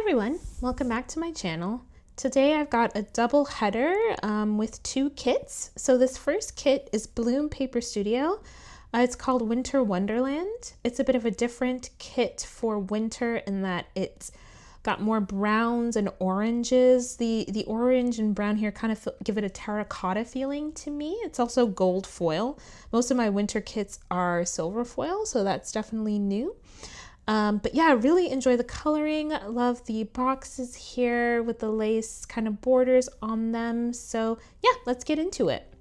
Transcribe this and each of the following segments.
everyone, welcome back to my channel. Today I've got a double header with two kits. So this first kit is Bloom Paper Studio. It's called Winter Wonderland. It's a bit of a different kit for winter in that it's got more browns and oranges. The orange and brown here kind of give it a terracotta feeling to me. It's also gold foil. Most of my winter kits are silver foil, so that's definitely new. But yeah, I really enjoy the coloring. I love the boxes here with the lace kind of borders on them. So yeah, let's get into it.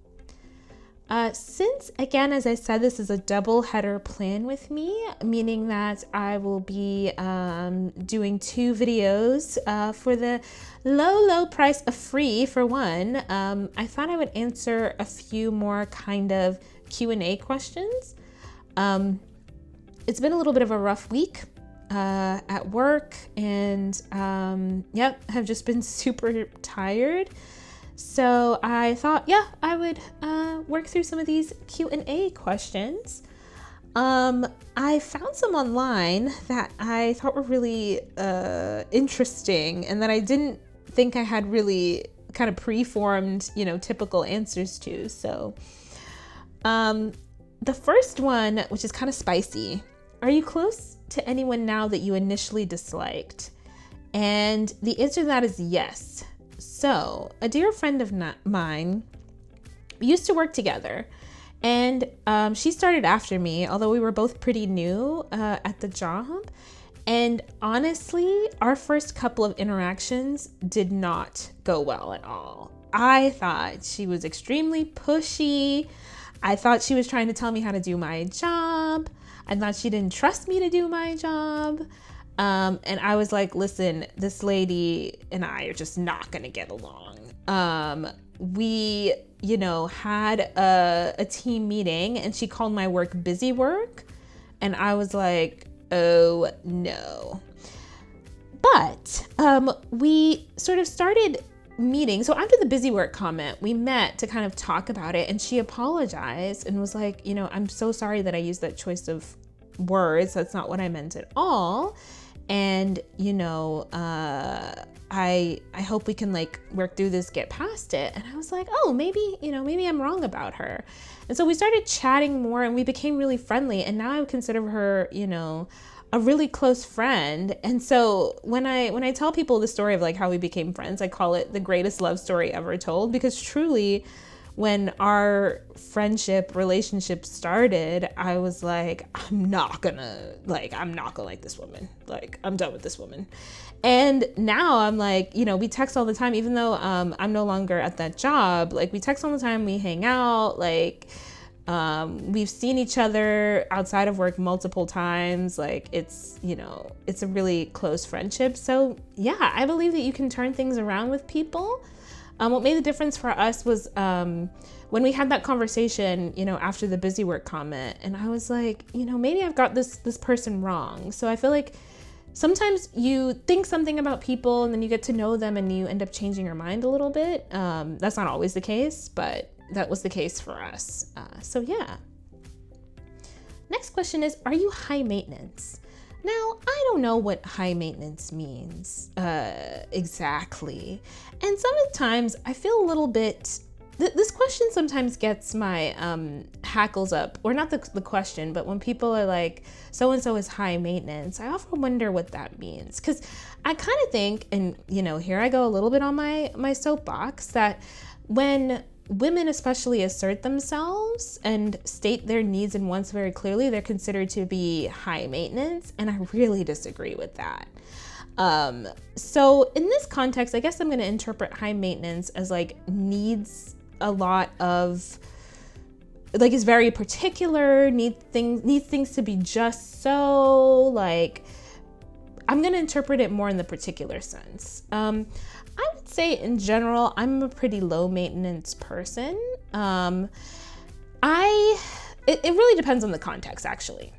Since, again, as I said, this is a double header plan with me, meaning that I will be doing two videos for the low price of free for one. I thought I would answer a few more kind of Q&A questions. It's been a little bit of a rough week at work, and have just been super tired. So I thought, yeah, I would work through some of these Q&A questions. I found some online that I thought were really interesting and that I didn't think I had really kind of preformed, typical answers to. So the first one, which is kind of spicy. Are you close to anyone now that you initially disliked? And the answer to that is yes. So a dear friend of mine, we used to work together, and she started after me, although we were both pretty new at the job. And honestly, our first couple of interactions did not go well at all. I thought she was extremely pushy. I thought she was trying to tell me how to do my job. I thought she didn't trust me to do my job. And I was like, listen, this lady and I are just not gonna get along. We, had a team meeting and she called my work busy work. And I was like, oh no. But we sort of started meeting. So after the busy work comment, we met to kind of talk about it, and she apologized and was like, I'm so sorry that I used that choice of words. That's not what I meant at all. And, I hope we can work through this, get past it. And I was like, oh, maybe I'm wrong about her. And so we started chatting more and we became really friendly. And now I consider her, a really close friend. And so when I tell people the story of how we became friends, I call it the greatest love story ever told, because truly when our relationship started, I was like, I'm not gonna like this woman. I'm done with this woman. And now I'm like, we text all the time, even though I'm no longer at that job. We text all the time, we hang out, we've seen each other outside of work multiple times. It's a really close friendship. So yeah, I believe that you can turn things around with people. What made the difference for us was when we had that conversation, after the busy work comment, and I was like, maybe I've got this person wrong. So I feel like sometimes you think something about people and then you get to know them and you end up changing your mind a little bit. That's not always the case, but that was the case for us. So yeah. Next question is, are you high maintenance? Now, I don't know what high maintenance means exactly. And sometimes I feel a little bit, this question sometimes gets my hackles up, or not the question, but when people are like, so-and-so is high maintenance, I often wonder what that means. Because I kind of think, and here I go a little bit on my soapbox, that when women especially assert themselves and state their needs and wants very clearly, they're considered to be high maintenance, and I really disagree with that. So in this context, I guess I'm going to interpret high maintenance as needs a lot of, is very particular, needs things to be just so, I'm going to interpret it more in the particular sense. I would say in general, I'm a pretty low maintenance person. It really depends on the context, actually.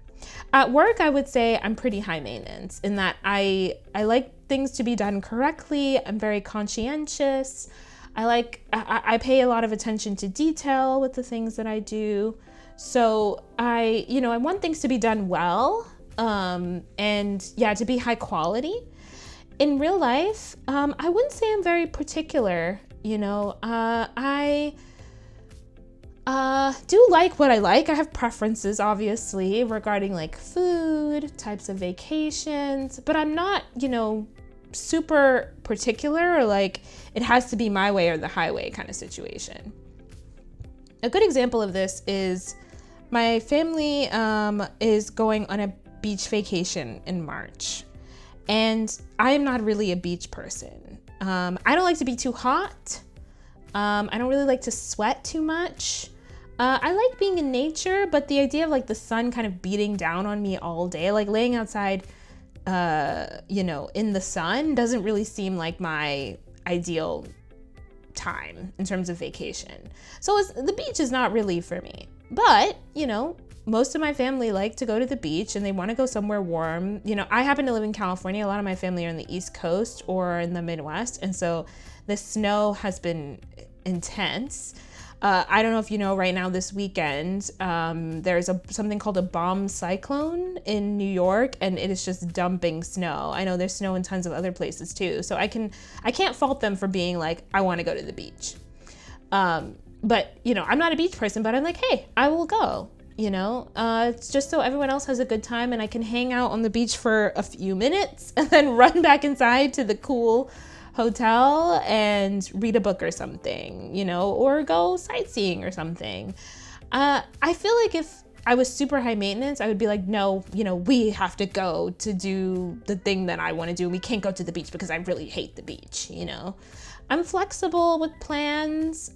At work, I would say I'm pretty high maintenance in that I like things to be done correctly. I'm very conscientious. I pay a lot of attention to detail with the things that I do. So I want things to be done well, and yeah, to be high quality. in real life, I wouldn't say I'm very particular. I do like what I like. I have preferences, obviously, regarding like food, types of vacations, but I'm not, super particular or like it has to be my way or the highway kind of situation. A good example of this is my family is going on a beach vacation in March, and I am not really a beach person. I don't like to be too hot. I don't really like to sweat too much. I like being in nature, but the idea of like the sun kind of beating down on me all day, like laying outside, in the sun doesn't really seem like my ideal time in terms of vacation. So the beach is not really for me. But, most of my family like to go to the beach and they want to go somewhere warm. I happen to live in California. A lot of my family are on the East Coast or in the Midwest. And so the snow has been intense. I don't know if you know, right now this weekend, there's something called a bomb cyclone in New York, and it is just dumping snow. I know there's snow in tons of other places too. So I can't fault them for being like, I want to go to the beach. But, I'm not a beach person, but I'm like, hey, I will go, it's just so everyone else has a good time and I can hang out on the beach for a few minutes and then run back inside to the cool hotel and read a book or something, or go sightseeing or something. I feel like if I was super high maintenance, I would be like, no, we have to go to do the thing that I want to do. We can't go to the beach because I really hate the beach, I'm flexible with plans.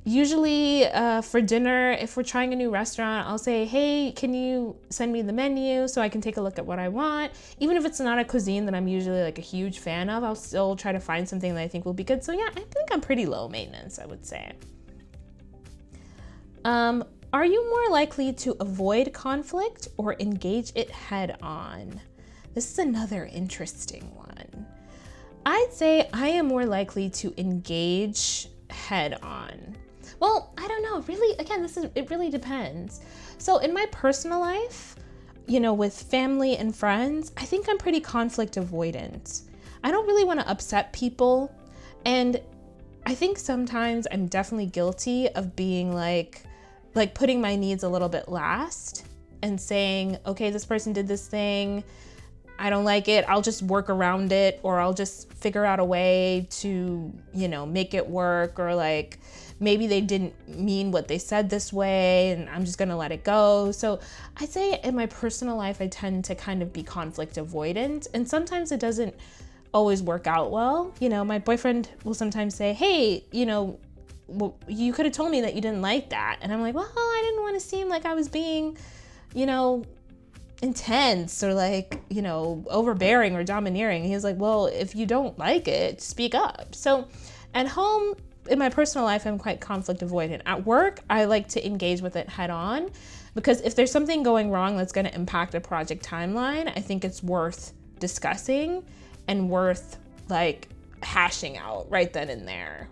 Usually for dinner, if we're trying a new restaurant, I'll say, hey, can you send me the menu so I can take a look at what I want? Even if it's not a cuisine that I'm usually like a huge fan of, I'll still try to find something that I think will be good. So yeah, I think I'm pretty low maintenance, I would say. Are you more likely to avoid conflict or engage it head on? This is another interesting one. I'd say I am more likely to engage head on. Well, I don't know, really, again, it really depends. So in my personal life, with family and friends, I think I'm pretty conflict avoidant. I don't really want to upset people. And I think sometimes I'm definitely guilty of being like putting my needs a little bit last and saying, okay, this person did this thing, I don't like it, I'll just work around it, or I'll just figure out a way to, make it work, or like maybe they didn't mean what they said this way and I'm just gonna let it go. So I'd say in my personal life, I tend to kind of be conflict avoidant, and sometimes it doesn't always work out well. My boyfriend will sometimes say, hey, well, you could have told me that you didn't like that. And I'm like, well, I didn't want to seem like I was being, intense or like, overbearing or domineering. And he was like, well, if you don't like it, speak up. So at home, in my personal life, I'm quite conflict avoidant. At work, I like to engage with it head on, because if there's something going wrong that's going to impact a project timeline, I think it's worth discussing and worth like hashing out right then and there.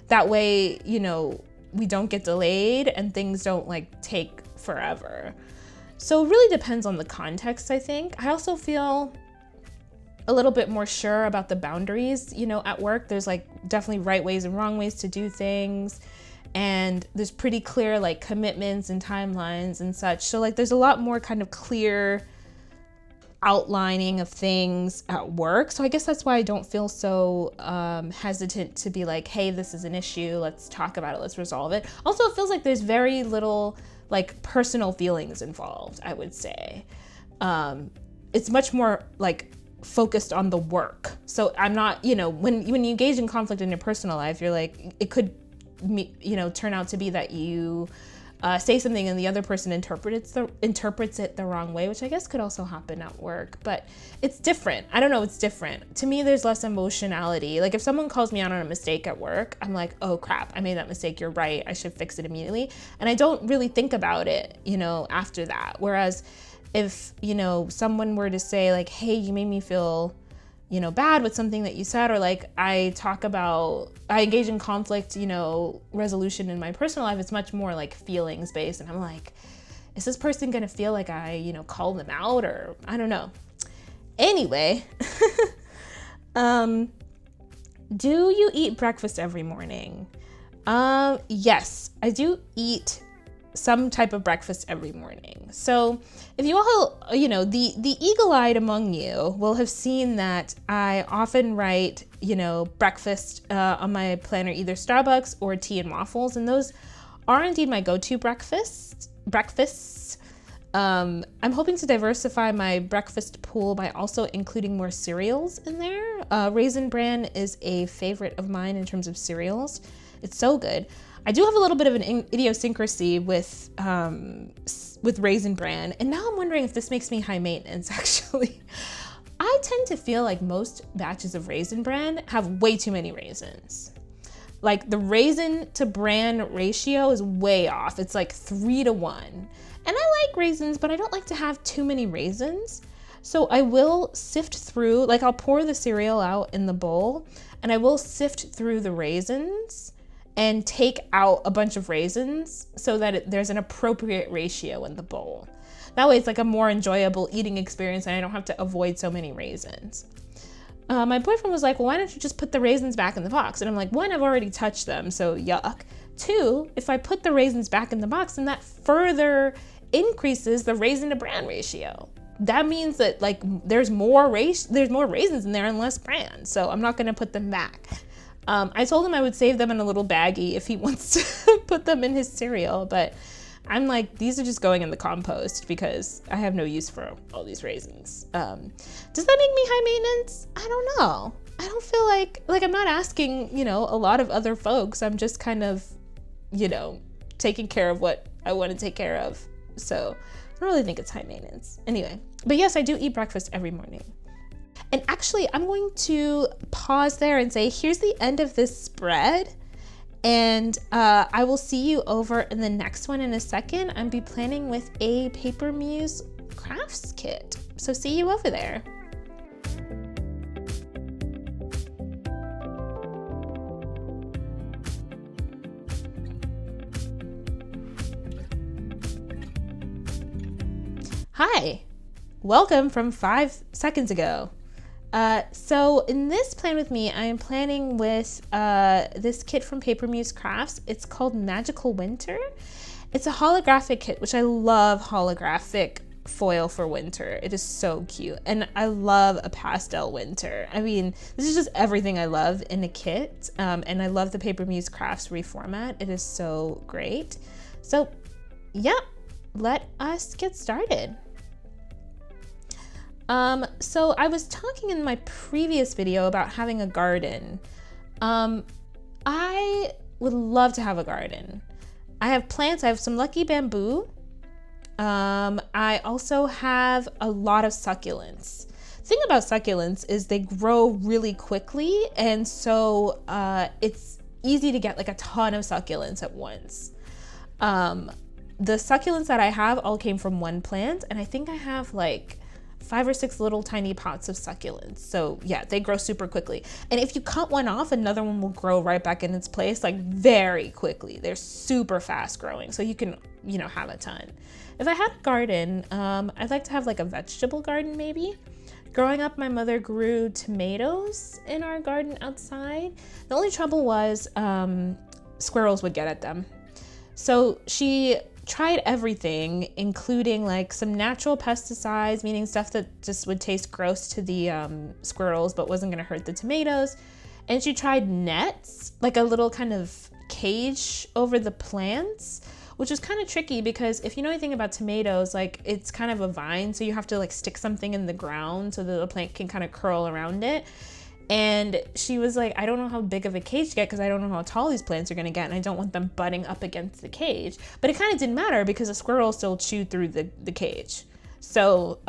That way, we don't get delayed and things don't like take forever. So it really depends on the context, I think. I also feel a little bit more sure about the boundaries, at work. There's like definitely right ways and wrong ways to do things. And there's pretty clear like commitments and timelines and such. So like there's a lot more kind of clear outlining of things at work. So I guess that's why I don't feel so hesitant to be like, hey, this is an issue, let's talk about it, let's resolve it. Also, it feels like there's very little like personal feelings involved, I would say. It's much more like focused on the work. So I'm not, when you engage in conflict in your personal life, you're like, it could, turn out to be that you say something and the other person interprets it the wrong way, which I guess could also happen at work, but it's different. I don't know, it's different. To me, there's less emotionality. Like if someone calls me out on a mistake at work, I'm like, oh crap, I made that mistake, you're right, I should fix it immediately. And I don't really think about it, after that. Whereas if, someone were to say like, hey, you made me feel, bad with something that you said, or like I engage in conflict, resolution in my personal life, it's much more like feelings based. And I'm like, is this person gonna feel like I, call them out, or I don't know. Anyway, do you eat breakfast every morning? Yes, I do eat some type of breakfast every morning. So if you all, the eagle-eyed among you will have seen that I often write, breakfast on my planner, either Starbucks or tea and waffles. And those are indeed my go-to breakfasts. I'm hoping to diversify my breakfast pool by also including more cereals in there. Raisin Bran is a favorite of mine in terms of cereals. It's so good. I do have a little bit of an idiosyncrasy with Raisin Bran, and now I'm wondering if this makes me high maintenance, actually. I tend to feel like most batches of Raisin Bran have way too many raisins. Like the raisin to bran ratio is way off. It's like 3-to-1. And I like raisins, but I don't like to have too many raisins. So I will sift through, like I'll pour the cereal out in the bowl, and I will sift through the raisins and take out a bunch of raisins so that there's an appropriate ratio in the bowl. That way it's like a more enjoyable eating experience and I don't have to avoid so many raisins. My boyfriend was like, well, why don't you just put the raisins back in the box? And I'm like, one, I've already touched them, so yuck. Two, if I put the raisins back in the box, then that further increases the raisin to bran ratio. That means that like there's more raisins in there and less bran, so I'm not gonna put them back. I told him I would save them in a little baggie if he wants to put them in his cereal, but I'm like, these are just going in the compost because I have no use for all these raisins. Does that make me high maintenance? I don't know. I don't feel like I'm not asking, a lot of other folks. I'm just kind of, taking care of what I want to take care of. So I don't really think it's high maintenance. Anyway, but yes, I do eat breakfast every morning. And actually, I'm going to pause there and say, here's the end of this spread. And I will see you over in the next one in a second. I'll be planning with a PaperMuseCrafts kit. So see you over there. Hi, welcome from 5 seconds ago. So in this plan with me, I am planning with this kit from PaperMuseCrafts. It's called Magical Winter. It's a holographic kit, which I love holographic foil for winter. It is so cute. And I love a pastel winter. I mean, this is just everything I love in a kit. And I love the PaperMuseCrafts reformat. It is so great. So yeah, let us get started. So I was talking in my previous video about having a garden. I would love to have a garden. I have plants. I have some lucky bamboo. I also have a lot of succulents. The thing about succulents is they grow really quickly, and so it's easy to get like a ton of succulents at once. The succulents that I have all came from one plant, and I think I have like 5 or 6 little tiny pots of succulents. So yeah, they grow super quickly. And if you cut one off, another one will grow right back in its place, like very quickly. They're super fast growing. So you can, have a ton. If I had a garden, I'd like to have like a vegetable garden maybe. Growing up, my mother grew tomatoes in our garden outside. The only trouble was squirrels would get at them. So she tried everything, including like some natural pesticides, meaning stuff that just would taste gross to the squirrels but wasn't going to hurt the tomatoes. And she tried nets, like a little kind of cage over the plants, which is kind of tricky because if you know anything about tomatoes, like it's kind of a vine, so you have to like stick something in the ground so that the plant can kind of curl around it. And she was like, I don't know how big of a cage to get because I don't know how tall these plants are going to get, and I don't want them butting up against the cage. But it kind of didn't matter because the squirrel still chewed through the cage. So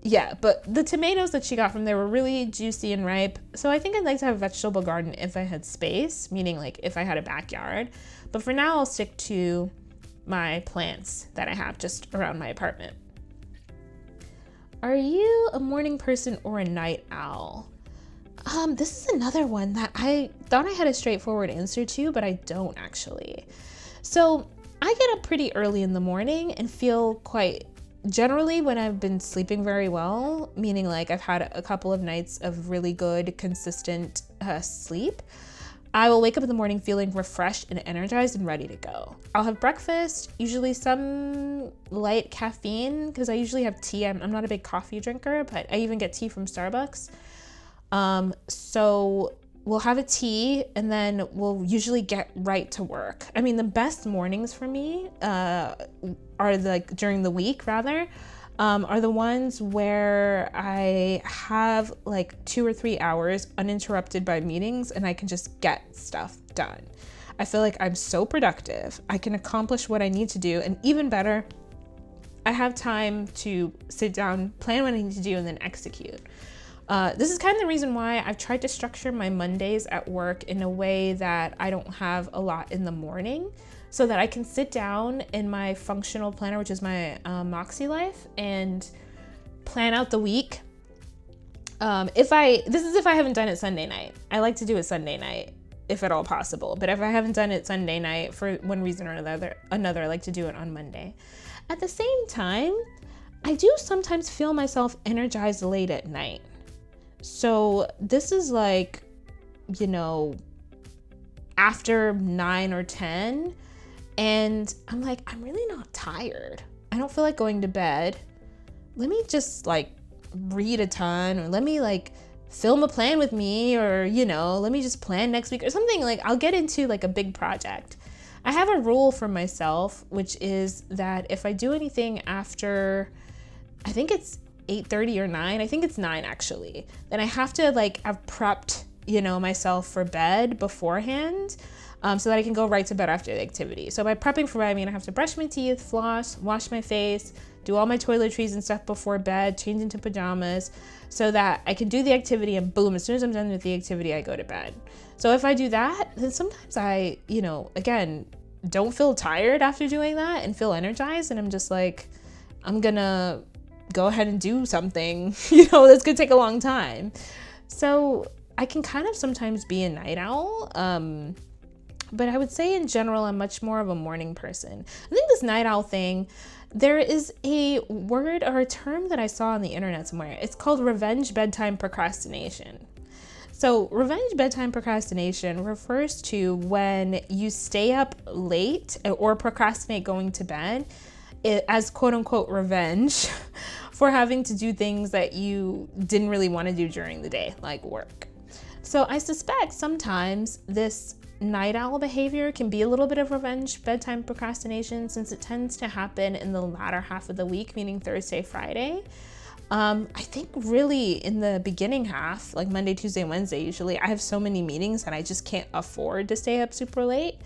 yeah, but the tomatoes that she got from there were really juicy and ripe. So I think I'd like to have a vegetable garden if I had space, meaning like if I had a backyard. But for now, I'll stick to my plants that I have just around my apartment. Are you a morning person or a night owl? This is another one that I thought I had a straightforward answer to, but I don't actually. So I get up pretty early in the morning and feel quite generally when I've been sleeping very well, meaning like I've had a couple of nights of really good, consistent sleep, I will wake up in the morning feeling refreshed and energized and ready to go. I'll have breakfast, usually some light caffeine, because I usually have tea. I'm not a big coffee drinker, but I even get tea from Starbucks. So we'll have a tea and then we'll usually get right to work. I mean, the best mornings for me are like during the week rather, are the ones where I have like 2 or 3 hours uninterrupted by meetings and I can just get stuff done. I feel like I'm so productive. I can accomplish what I need to do, and even better, I have time to sit down, plan what I need to do, and then execute. This is kind of the reason why I've tried to structure my Mondays at work in a way that I don't have a lot in the morning, so that I can sit down in my functional planner, which is my Moxie Life, and plan out the week. This is if I haven't done it Sunday night. I like to do it Sunday night, if at all possible. But if I haven't done it Sunday night for one reason or another, I like to do it on Monday. At the same time, I do sometimes feel myself energized late at night. So this is like, after 9 or 10, and I'm like, I'm really not tired. I don't feel like going to bed. Let me just like read a ton, or let me like film a plan with me, or, let me just plan next week or something. Like I'll get into like a big project. I have a rule for myself, which is that if I do anything after, I think it's 8:30 or 9, I think it's 9 actually, then I have to like have prepped, myself for bed beforehand, so that I can go right to bed after the activity. So by prepping for bed, I mean I have to brush my teeth, floss, wash my face, do all my toiletries and stuff before bed, change into pajamas, so that I can do the activity and boom, as soon as I'm done with the activity, I go to bed. So if I do that, then sometimes I, again, don't feel tired after doing that and feel energized, and I'm just like, I'm gonna go ahead and do something, that's gonna take a long time. So I can kind of sometimes be a night owl, but I would say in general, I'm much more of a morning person. I think this night owl thing, there is a word or a term that I saw on the internet somewhere. It's called revenge bedtime procrastination. So revenge bedtime procrastination refers to when you stay up late or procrastinate going to bed as quote unquote revenge for having to do things that you didn't really want to do during the day, like work. So I suspect sometimes this night owl behavior can be a little bit of revenge bedtime procrastination, since it tends to happen in the latter half of the week, meaning Thursday, Friday. I think really in the beginning half, like Monday, Tuesday, Wednesday, usually I have so many meetings that I just can't afford to stay up super late,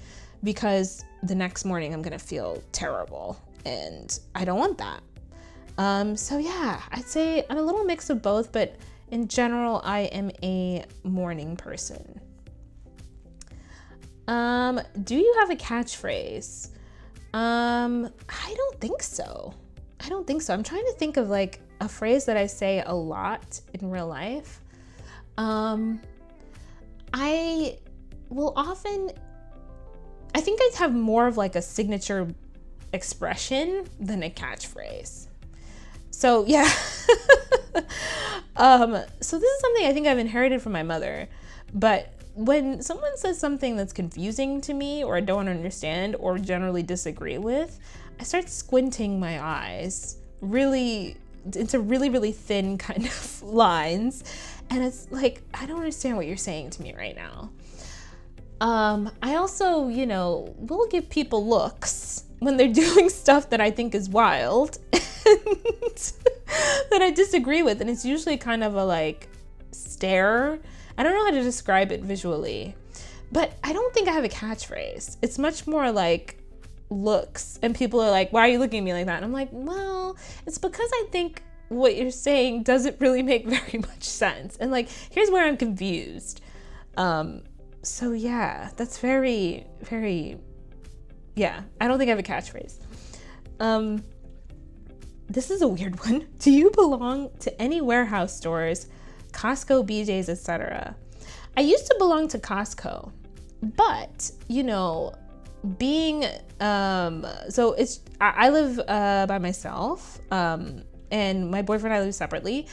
because the next morning I'm gonna feel terrible and I don't want that. So yeah, I'd say I'm a little mix of both, but in general, I am a morning person. Do you have a catchphrase? I don't think so. I'm trying to think of like a phrase that I say a lot in real life. I think I have more of like a signature expression than a catchphrase. So yeah. So this is something I think I've inherited from my mother, but when someone says something that's confusing to me, or I don't understand, or generally disagree with, I start squinting my eyes into really thin kind of lines, and it's like, I don't understand what you're saying to me right now. I also, will give people looks when they're doing stuff that I think is wild and that I disagree with, and it's usually kind of a like stare. I don't know how to describe it visually, but I don't think I have a catchphrase. It's much more like looks, and people are like, why are you looking at me like that? And I'm like, well, it's because I think what you're saying doesn't really make very much sense, and like, here's where I'm confused. So yeah, that's very, yeah, I don't think I have a catchphrase. This is a weird one. Do you belong to any warehouse stores, Costco, BJ's, etc.? I used to belong to Costco, but being, so it's, I live by myself, and my boyfriend and I live separately.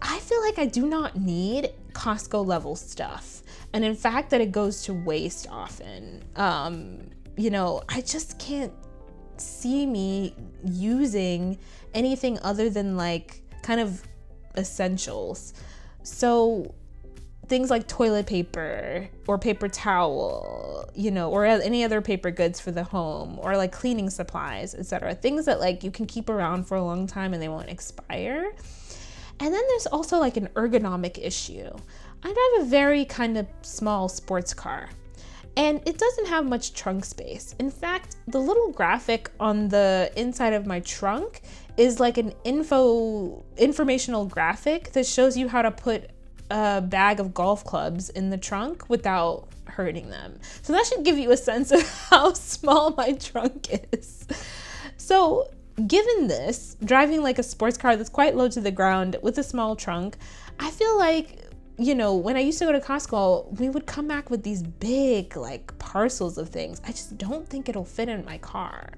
I feel like I do not need Costco level stuff. And in fact, that it goes to waste often. You know, I just can't see me using anything other than like kind of essentials. So things like toilet paper or paper towel, you know, or any other paper goods for the home, or like cleaning supplies, etc. Things that like you can keep around for a long time and they won't expire. And then there's also like an ergonomic issue. I drive a very kind of small sports car, and it doesn't have much trunk space. In fact, the little graphic on the inside of my trunk is like an informational graphic that shows you how to put a bag of golf clubs in the trunk without hurting them. So that should give you a sense of how small my trunk is. So given this, driving like a sports car that's quite low to the ground with a small trunk, I feel like, you know, when I used to go to Costco, we would come back with these big like parcels of things. I just don't think it'll fit in my car.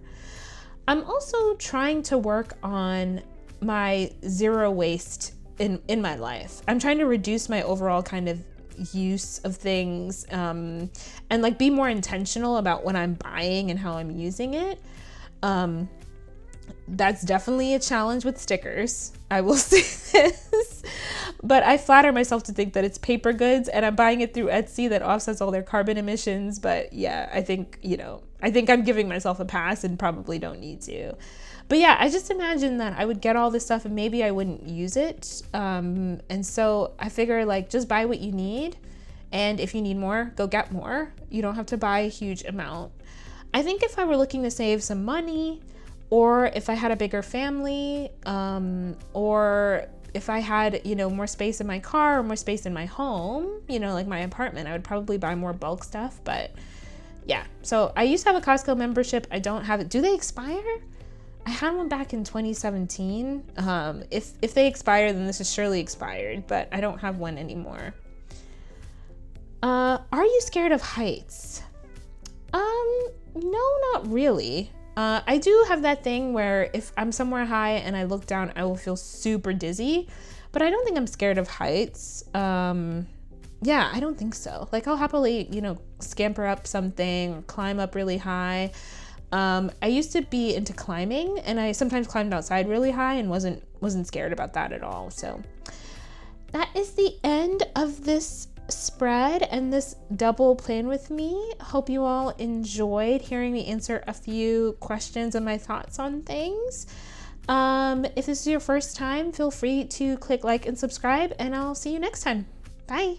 I'm also trying to work on my zero waste in my life. I'm trying to reduce my overall kind of use of things, and like be more intentional about what I'm buying and how I'm using it. That's definitely a challenge with stickers, I will say this, but I flatter myself to think that it's paper goods and I'm buying it through Etsy that offsets all their carbon emissions. But yeah, I think, you know, I think I'm giving myself a pass and probably don't need to. But yeah, I just imagine that I would get all this stuff and maybe I wouldn't use it. And so I figure like just buy what you need. And if you need more, go get more. You don't have to buy a huge amount. I think if I were looking to save some money, or if I had a bigger family, or if I had, you know, more space in my car or more space in my home, you know, like my apartment, I would probably buy more bulk stuff. But yeah, so I used to have a Costco membership. I don't have it. Do they expire? I had one back in 2017. If they expire, then this is surely expired, but I don't have one anymore. Are you scared of heights? No, not really. I do have that thing where if I'm somewhere high and I look down, I will feel super dizzy, but I don't think I'm scared of heights. Yeah, I don't think so. Like I'll happily, you know, scamper up something, or climb up really high. I used to be into climbing, and I sometimes climbed outside really high and wasn't scared about that at all. So that is the end of this spread and this double plan with me. Hope you all enjoyed hearing me answer a few questions and my thoughts on things. If this is your first time, feel free to click like and subscribe, and I'll see you next time. Bye.